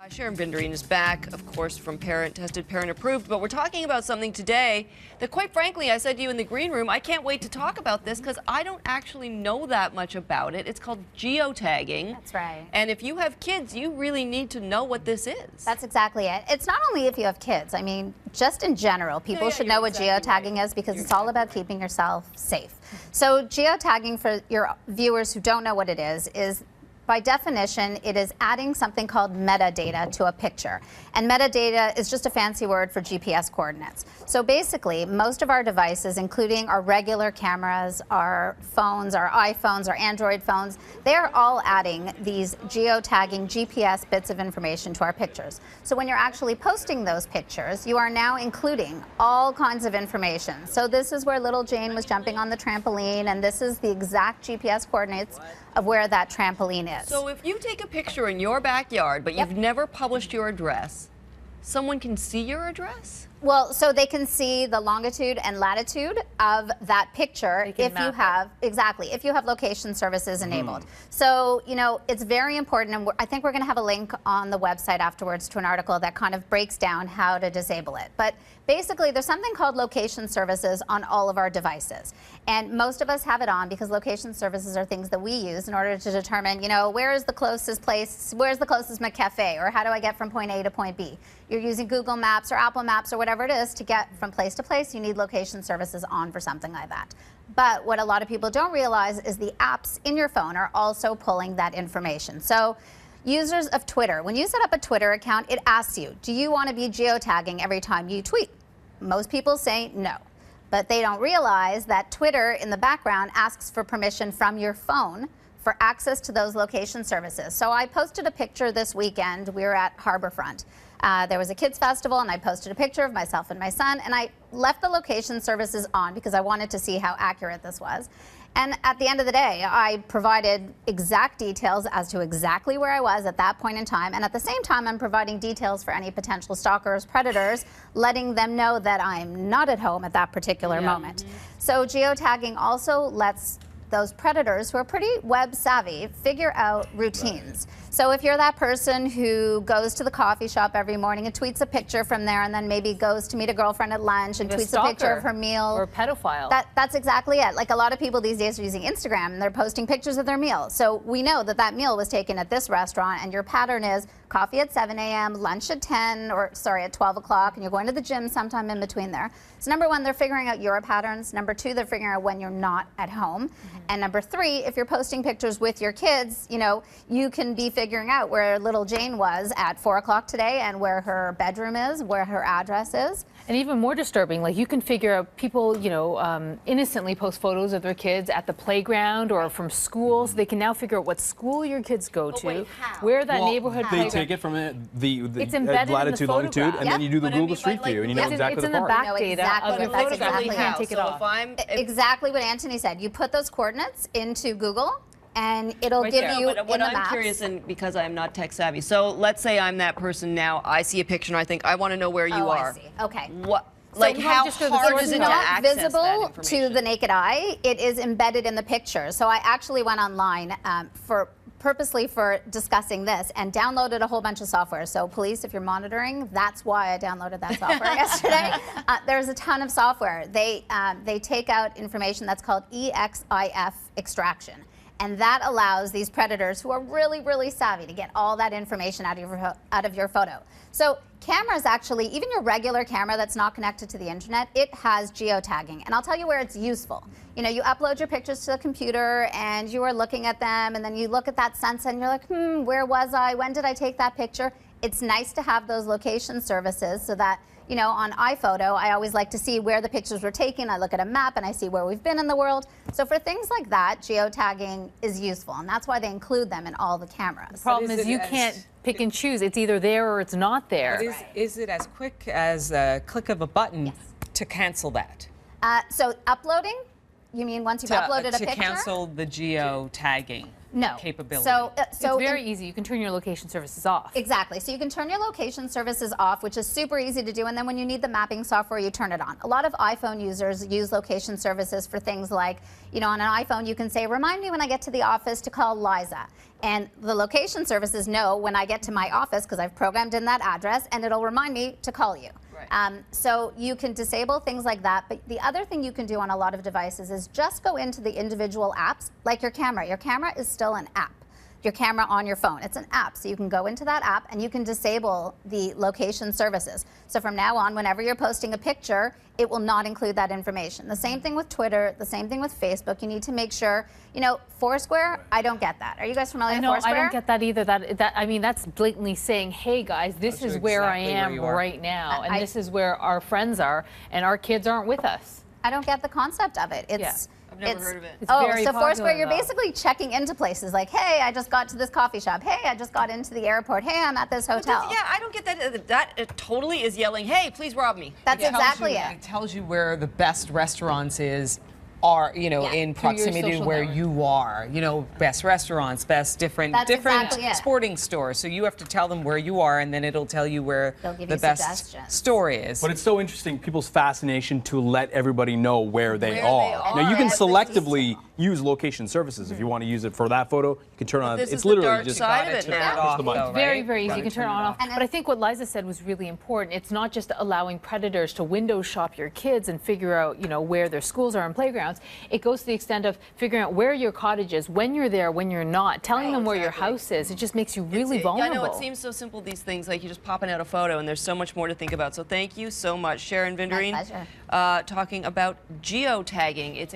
Sharon Vinderine is back, of course, from Parent Tested, Parent Approved, but we're talking about something today that, quite frankly, I said to you in the green room, I can't wait to talk about this because I don't actually know that much about it. It's called geotagging. That's right. And if you have kids, you really need to know what this is. That's exactly it. It's not only if you have kids. I mean, just in general, people should know what geotagging is because it's all about keeping yourself safe. So geotagging, for your viewers who don't know what it is by definition, it is adding something called metadata to a picture. And metadata is just a fancy word for GPS coordinates. So basically, most of our devices, including our regular cameras, our phones, our iPhones, our Android phones, they are all adding these geotagging GPS bits of information to our pictures. So when you're actually posting those pictures, you are now including all kinds of information. So this is where little Jane was jumping on the trampoline, and this is the exact GPS coordinates of where that trampoline is. So if you take a picture in your backyard, but you've never published your address, someone can see your address? Well, so they can see the longitude and latitude of that picture if you have, if you have location services enabled. So, you know, it's very important, and I think we're going to have a link on the website afterwards to an article that kind of breaks down how to disable it. But basically, there's something called location services on all of our devices. And most of us have it on because location services are things that we use in order to determine, you know, where is the closest place, where's the closest McCafe, or how do I get from point A to point B? You're using Google Maps or Apple Maps or whatever it is to get from place to place. You need location services on for something like that. But what a lot of people don't realize is the apps in your phone are also pulling that information. So users of Twitter, when you set up a Twitter account, it asks you, do you want to be geotagging every time you tweet? Most people say no. But they don't realize that Twitter in the background asks for permission from your phone for access to those location services. So I posted a picture this weekend. We were at Harborfront. There was a kids festival, and I posted a picture of myself and my son, and I left the location services on because I wanted to see how accurate this was. And at the end of the day, I provided exact details as to exactly where I was at that point in time, and at the same time, I'm providing details for any potential stalkers, predators, letting them know that I'm not at home at that particular moment. So geotagging also lets those predators who are pretty web savvy figure out routines. So if you're that person who goes to the coffee shop every morning and tweets a picture from there, and then maybe goes to meet a girlfriend at lunch and tweets a picture of her meal. Or a pedophile. That's exactly it. Like, a lot of people these days are using Instagram and they're posting pictures of their meal. So we know that that meal was taken at this restaurant, and your pattern is coffee at 7 a.m., lunch at 10, or sorry, at 12 o'clock, and you're going to the gym sometime in between there. So number one, they're figuring out your patterns. Number two, they're figuring out when you're not at home. And number three, if you're posting pictures with your kids, you know, you can be figuring out where little Jane was at 4 o'clock today and where her bedroom is, where her address is. And even more disturbing, like, you can figure out people, you know, innocently post photos of their kids at the playground or from schools. They can now figure out what school your kids go to, where that neighborhood playground. They take it from the in latitude, the longitude, and then you do the Google Street View, and you know exactly the the park. park. It's in the back data of your photograph. You can't take it So off. Exactly what Anthony said. You put those coordinates into Google, and it'll give you But what in the I'm maps. curious, and because I'm not tech savvy, so let's say I'm that person now. I see a picture and I think I want to know where you are. I see. Okay. What? Like, how hard is it to access that visible information? to the naked eye? It is embedded in the picture. So I actually went online purposely for discussing this and downloaded a whole bunch of software. So police, if you're monitoring, that's why I downloaded that software yesterday. There's a ton of software. They take out information that's called EXIF extraction. And that allows these predators who are really, really savvy to get all that information out of your photo. So cameras, actually, even your regular camera that's not connected to the internet, it has geotagging. And I'll tell you where it's useful. You know, you upload your pictures to the computer and you are looking at them, and then you look at that sunset and you're like, where was I? When did I take that picture? It's nice to have those location services so that, you know, on iPhoto, I always like to see where the pictures were taken. I look at a map and I see where we've been in the world. So for things like that, geotagging is useful, and that's why they include them in all the cameras. The problem is you can't pick and choose. It's either there or it's not there. Is it as quick as a click of a button to cancel that? So uploading? You mean once you've uploaded a picture? To cancel the geotagging. No. capability. So It's very easy. You can turn your location services off. Exactly. So you can turn your location services off, which is super easy to do, and then when you need the mapping software, you turn it on. A lot of iPhone users use location services for things like, on an iPhone, you can say, remind me when I get to the office to call Liza. And the location services know when I get to my office, because I've programmed in that address, and it'll remind me to call you. Right. So you can disable things like that. But the other thing you can do on a lot of devices is just go into the individual apps, like your camera. Your camera is still an app. Your camera on your phone, it's an app. So you can go into that app and you can disable the location services. So from now on, whenever you're posting a picture, it will not include that information. The same thing with Twitter, the same thing with Facebook. You need to make sure, Foursquare, I don't get that. Are you guys familiar with Foursquare? I don't get that either. I mean, that's blatantly saying, hey guys, this is where I am right now, and this is where our friends are, and our kids aren't with us. I don't get the concept of it. I've never heard of it. It's Oh, very so Foursquare, popular, you're though. basically checking into places like, hey, I just got to this coffee shop. Hey, I just got into the airport. Hey, I'm at this hotel. Yeah, I don't get that. That it totally is yelling, hey, please rob me. That's exactly it. It tells you where the best restaurants are, in proximity to social where network. you are. Best restaurants, best different That's exactly it. sporting stores. So you have to tell them where you are, and then it'll tell you where They'll give the you best suggestions. store is. But it's so interesting, people's fascination to let everybody know where they Where are. they are. Now, you can Every selectively use location services. If you want to use it for that photo, you can turn on. This It's is the literally dark just side of it turn now. it off, the button. though, Very, right? very easy. Gotta You can turn it turn on it off. But I think what Liza said was really important. It's not just allowing predators to window shop your kids and figure out, where their schools are and playgrounds. It goes to the extent of figuring out where your cottage is, when you're there, when you're not, telling them where your house is. It just makes you really vulnerable. I know it seems so simple, these things, like you're just popping out a photo, and there's so much more to think about. So thank you so much, Sharon Vinderine, pleasure. talking about geotagging. It's